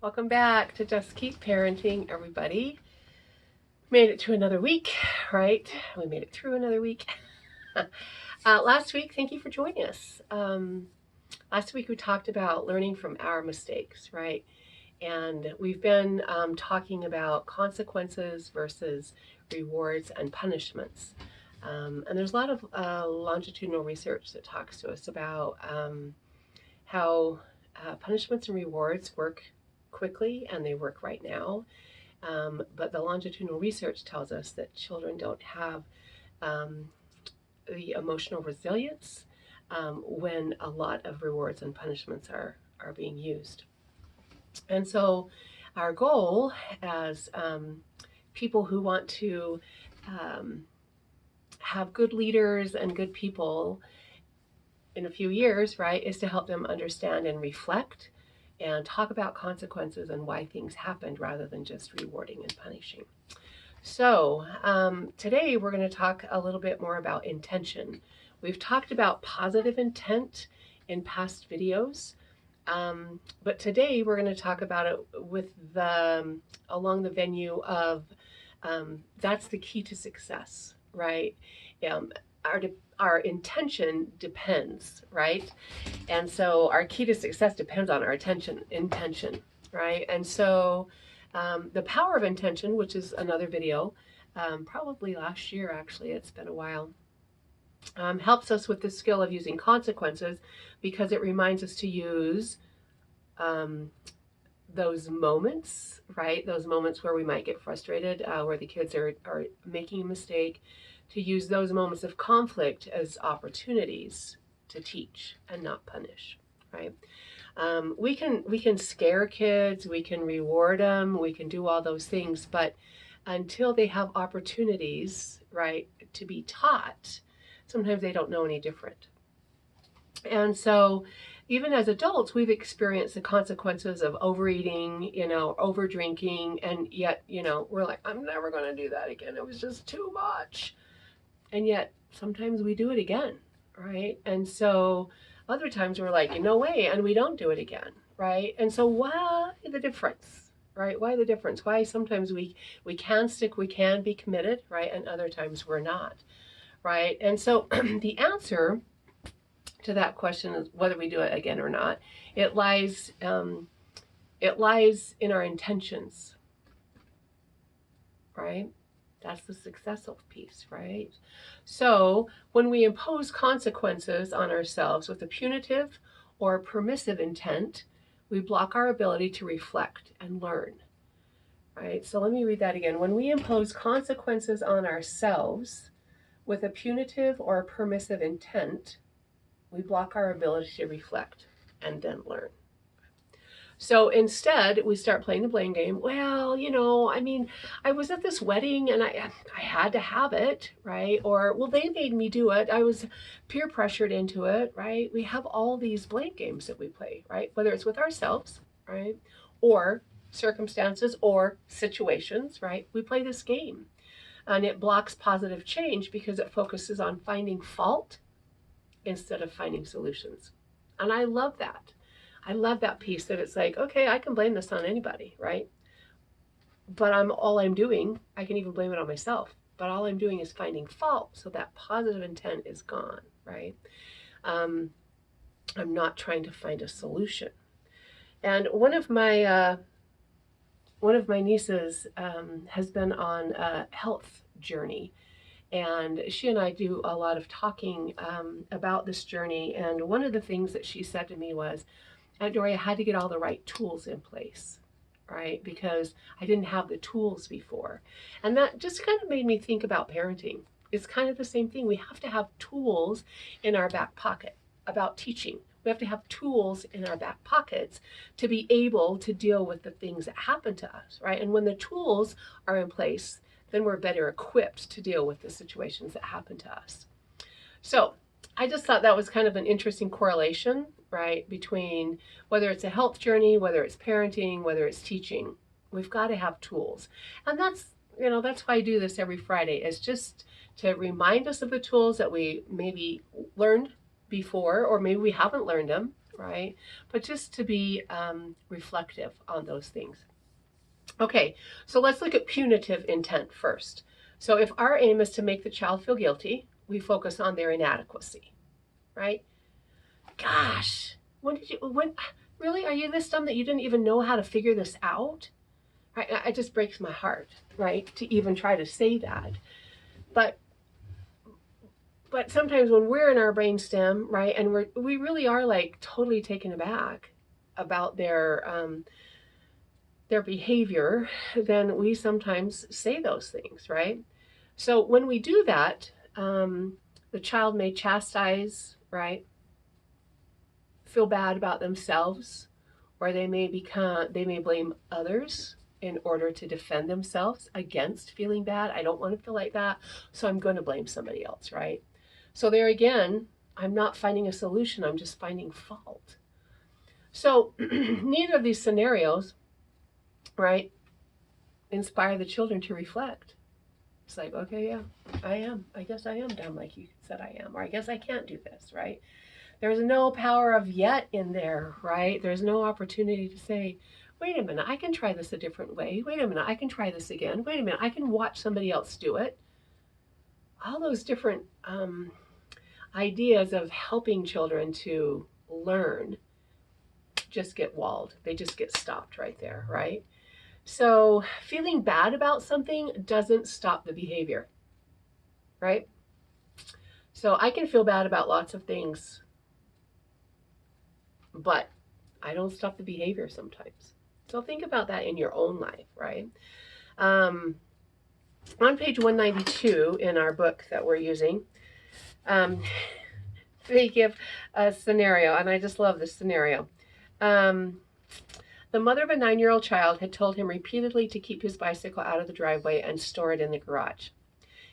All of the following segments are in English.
Welcome back to Just Keep Parenting, everybody. Made it to another week, right? We made it through another week. Last week, thank you for joining us. Last week we talked about learning from our mistakes, right? And we've been talking about consequences versus rewards and punishments. And there's a lot of longitudinal research that talks to us about how punishments and rewards work quickly and they work right now. But the longitudinal research tells us that children don't have the emotional resilience when a lot of rewards and punishments are being used. And so our goal as people who want to have good leaders and good people in a few years, right, is to help them understand and reflect and talk about consequences and why things happened rather than just rewarding and punishing. So today we're going to talk a little bit more about intention. We've talked about positive intent in past videos, but today we're going to talk about it with along the venue of that's the key to success, right? Our intention depends, right? And so our key to success depends on our intention, right? And so the power of intention, which is another video, probably last year actually, it's been a while, helps us with the skill of using consequences because it reminds us to use those moments, right? Those moments where we might get frustrated, where the kids are making a mistake, to use those moments of conflict as opportunities to teach and not punish, right? We can scare kids, we can reward them, we can do all those things, but until they have opportunities, right, to be taught, sometimes they don't know any different. And so even as adults, we've experienced the consequences of overeating, overdrinking, and yet, we're like, I'm never going to do that again. It was just too much. And yet sometimes we do it again, right? And so other times we're like, no way, and we don't do it again, right? And so why the difference, right? Why the difference? Why sometimes we can stick, we can be committed, right? And other times we're not, right? And so the answer to that question is whether we do it again or not. It lies in our intentions, right? That's the successful piece, right? So when we impose consequences on ourselves with a punitive or permissive intent, we block our ability to reflect and learn, right? So let me read that again. When we impose consequences on ourselves with a punitive or permissive intent, we block our ability to reflect and then learn. So instead, we start playing the blame game. Well, I was at this wedding and I had to have it, right? Or, well, they made me do it. I was peer pressured into it, right? We have all these blame games that we play, right? Whether it's with ourselves, right? Or circumstances or situations, right? We play this game. And it blocks positive change because it focuses on finding fault instead of finding solutions. And I love that. I love that piece that it's like, okay, I can blame this on anybody, right? But I'm doing, I can even blame it on myself, but all I'm doing is finding fault. So that positive intent is gone, right? I'm not trying to find a solution. And one of my nieces has been on a health journey. And she and I do a lot of talking about this journey. And one of the things that she said to me was, Aunt Dory, I had to get all the right tools in place, right? Because I didn't have the tools before. And that just kind of made me think about parenting. It's kind of the same thing. We have to have tools in our back pocket about teaching. We have to have tools in our back pockets to be able to deal with the things that happen to us, right? And when the tools are in place, then we're better equipped to deal with the situations that happen to us. So I just thought that was kind of an interesting correlation, right, between whether it's a health journey, whether it's parenting, whether it's teaching. We've got to have tools. And that's why I do this every Friday, is just to remind us of the tools that we maybe learned before, or maybe we haven't learned them, right? But just to be reflective on those things. Okay, so let's look at punitive intent first. So if our aim is to make the child feel guilty, we focus on their inadequacy, right? Gosh, when, really, are you this dumb that you didn't even know how to figure this out? Right? It just breaks my heart, right, to even try to say that. But sometimes when we're in our brainstem, right, and we really are like totally taken aback about their behavior, then we sometimes say those things, right? So when we do that, the child may chastise, right? Feel bad about themselves, or they may blame others in order to defend themselves against feeling bad. I don't want to feel like that, so I'm going to blame somebody else, right? So there again, I'm not finding a solution, I'm just finding fault. So neither of these scenarios, right, inspire the children to reflect. It's like, okay, yeah, I guess I am dumb like you said I am, or I guess I can't do this, right? There's no power of yet in there, right? There's no opportunity to say, wait a minute, I can try this a different way. Wait a minute, I can try this again. Wait a minute, I can watch somebody else do it. All those different ideas of helping children to learn just get walled. They just get stopped right there, right? So feeling bad about something doesn't stop the behavior, right? So I can feel bad about lots of things, but I don't stop the behavior sometimes. So think about that in your own life, right? On page 192 in our book that we're using, they give a scenario, and I just love this scenario. The mother of a 9-year-old child had told him repeatedly to keep his bicycle out of the driveway and store it in the garage.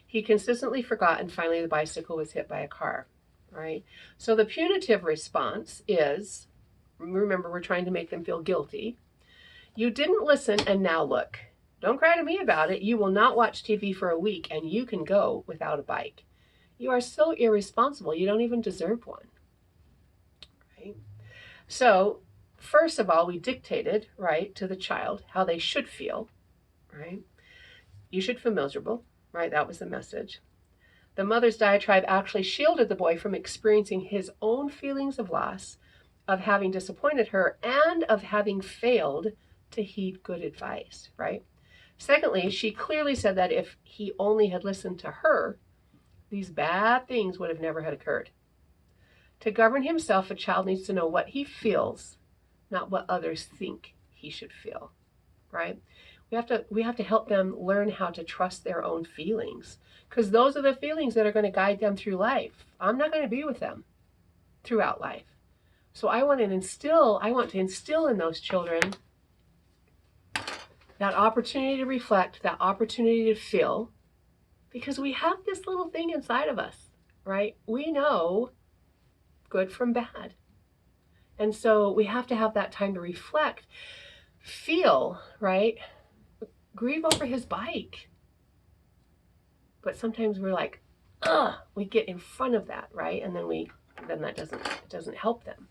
He consistently forgot, and finally the bicycle was hit by a car, right? So the punitive response is, remember, we're trying to make them feel guilty. You didn't listen, and now look. Don't cry to me about it. You will not watch TV for a week, and you can go without a bike. You are so irresponsible. You don't even deserve one, right? So first of all, we dictated, right, to the child how they should feel, right? You should feel miserable, right? That was the message. The mother's diatribe actually shielded the boy from experiencing his own feelings of loss, of having disappointed her, and of having failed to heed good advice, right? Secondly, she clearly said that if he only had listened to her, these bad things would have never had occurred. To govern himself, a child needs to know what he feels, not what others think he should feel, right? We have to help them learn how to trust their own feelings, because those are the feelings that are going to guide them through life. I'm not going to be with them throughout life. So I want to instill in those children that opportunity to reflect, that opportunity to feel, because we have this little thing inside of us, right? We know good from bad. And so we have to have that time to reflect, feel, right? Grieve over his bike. But sometimes we're like, we get in front of that, right? And then that doesn't help them,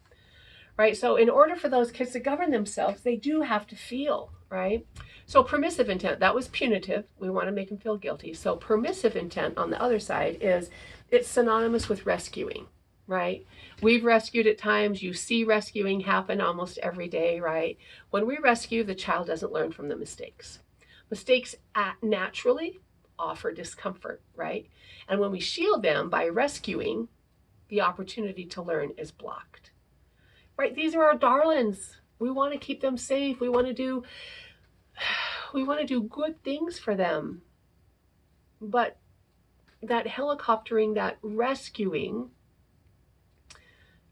right? So in order for those kids to govern themselves, they do have to feel, right? So permissive intent, that was punitive. We want to make them feel guilty. So permissive intent on the other side it's synonymous with rescuing, right? We've rescued at times. You see rescuing happen almost every day, right? When we rescue, the child doesn't learn from the mistakes. Mistakes naturally offer discomfort, right? And when we shield them by rescuing, the opportunity to learn is blocked, right? These are our darlings. We want to keep them safe. We want to do good things for them. But that helicoptering, that rescuing,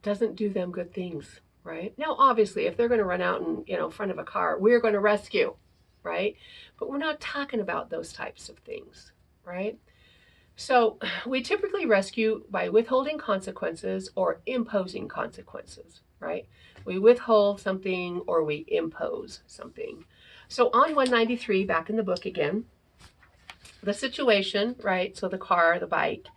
doesn't do them good things, right? Now, obviously, if they're going to run out and, front of a car, we're going to rescue, right? But we're not talking about those types of things, right? So we typically rescue by withholding consequences or imposing consequences, right? We withhold something or we impose something. So on 193, back in the book again, the situation, right? So the car, the bike,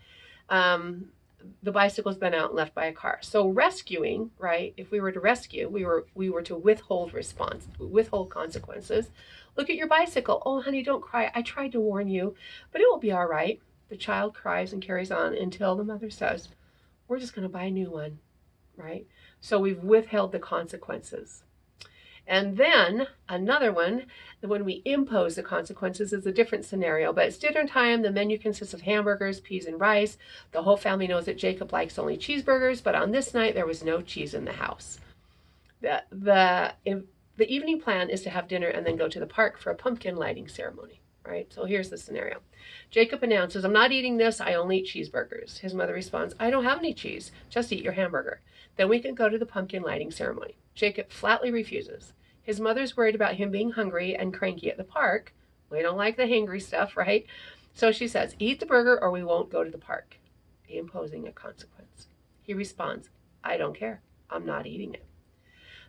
the bicycle's been out and left by a car. So rescuing, right? If we were to rescue, we were to withhold consequences. Look at your bicycle. Oh, honey, don't cry. I tried to warn you, but it will be all right. The child cries and carries on until the mother says, we're just going to buy a new one, right? So we've withheld the consequences. And then another one, when we impose the consequences, is a different scenario. But it's dinner time. The menu consists of hamburgers, peas, and rice. The whole family knows that Jacob likes only cheeseburgers, but on this night there was no cheese in the house. The evening plan is to have dinner and then go to the park for a pumpkin lighting ceremony, right? So here's the scenario. Jacob announces, I'm not eating this. I only eat cheeseburgers. His mother responds, I don't have any cheese. Just eat your hamburger. Then we can go to the pumpkin lighting ceremony. Jacob flatly refuses. His mother's worried about him being hungry and cranky at the park. We don't like the hangry stuff, right? So she says, eat the burger or we won't go to the park, imposing a consequence. He responds, I don't care. I'm not eating it.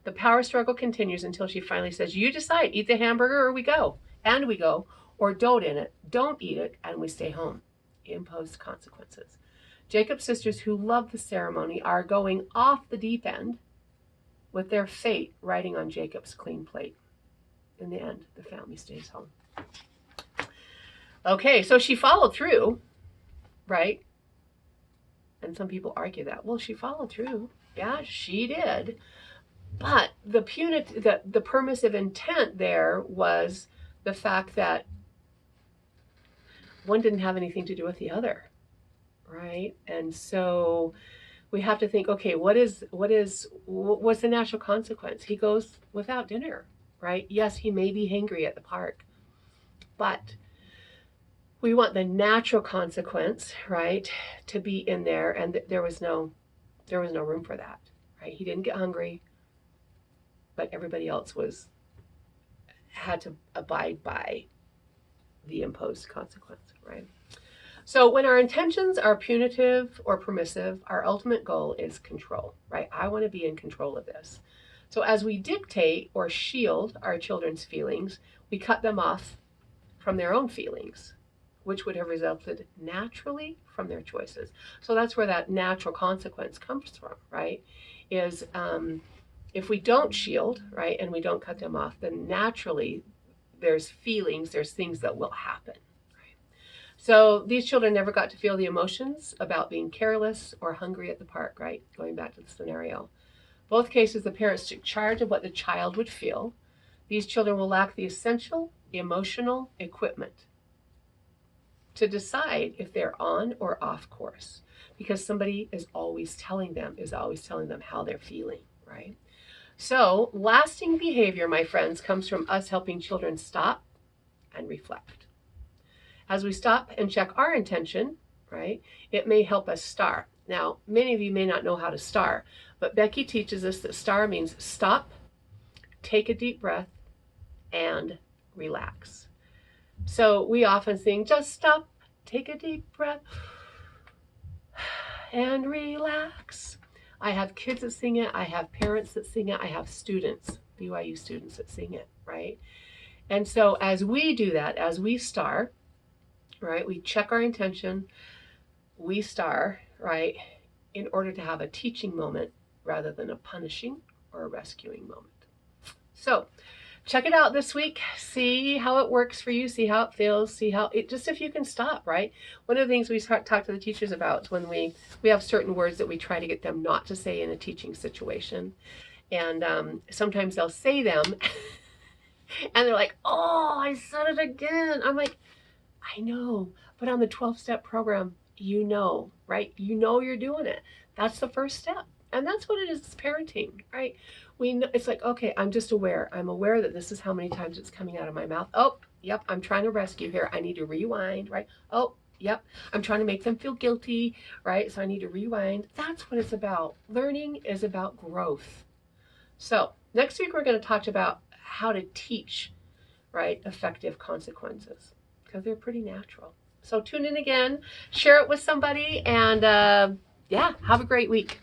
The power struggle continues until she finally says, you decide, eat the hamburger or we go. And we go, or don't eat it, and we stay home. Imposed consequences. Jacob's sisters who love the ceremony are going off the deep end with their fate riding on Jacob's clean plate. In the end, the family stays home. Okay, so she followed through, right? And some people argue that. Well, she followed through. Yeah, she did. But the permissive intent there was the fact that one didn't have anything to do with the other, right? And so we have to think, okay, what's the natural consequence? He goes without dinner, right? Yes, he may be hangry at the park, but we want the natural consequence, right, to be in there, and there was no room for that, right? He didn't get hungry, but everybody else had to abide by the imposed consequence, right? So when our intentions are punitive or permissive, our ultimate goal is control, right? I want to be in control of this. So as we dictate or shield our children's feelings, we cut them off from their own feelings, which would have resulted naturally from their choices. So that's where that natural consequence comes from, right? Is if we don't shield, right, and we don't cut them off, then naturally there's things that will happen. So these children never got to feel the emotions about being careless or hungry at the park, right? Going back to the scenario. Both cases, the parents took charge of what the child would feel. These children will lack the essential emotional equipment to decide if they're on or off course, because somebody is always telling them how they're feeling, right? So lasting behavior, my friends, comes from us helping children stop and reflect. As we stop and check our intention, right, it may help us star. Now, many of you may not know how to star, but Becky teaches us that star means stop, take a deep breath, and relax. So we often sing, just stop, take a deep breath, and relax. I have kids that sing it. I have parents that sing it. I have students, BYU students that sing it, right? And so as we do that, as we star, right, we check our intention, we star, right, in order to have a teaching moment rather than a punishing or a rescuing moment. So check it out this week. See how it works for you. See how it feels. See how it, just if you can stop, right? One of the things we talk to the teachers about is when we have certain words that we try to get them not to say in a teaching situation. And sometimes they'll say them and they're like, oh, I said it again. I'm like, I know, but on the 12-step program, you know, right? You know you're doing it. That's the first step. And that's what it is, parenting, right? We know, it's like, okay, I'm just aware. I'm aware that this is how many times it's coming out of my mouth. Oh, yep, I'm trying to rescue here. I need to rewind, right? Oh, yep, I'm trying to make them feel guilty, right? So I need to rewind. That's what it's about. Learning is about growth. So next week, we're going to talk about how to teach, right, effective consequences, because they're pretty natural. So tune in again, share it with somebody, and yeah, have a great week.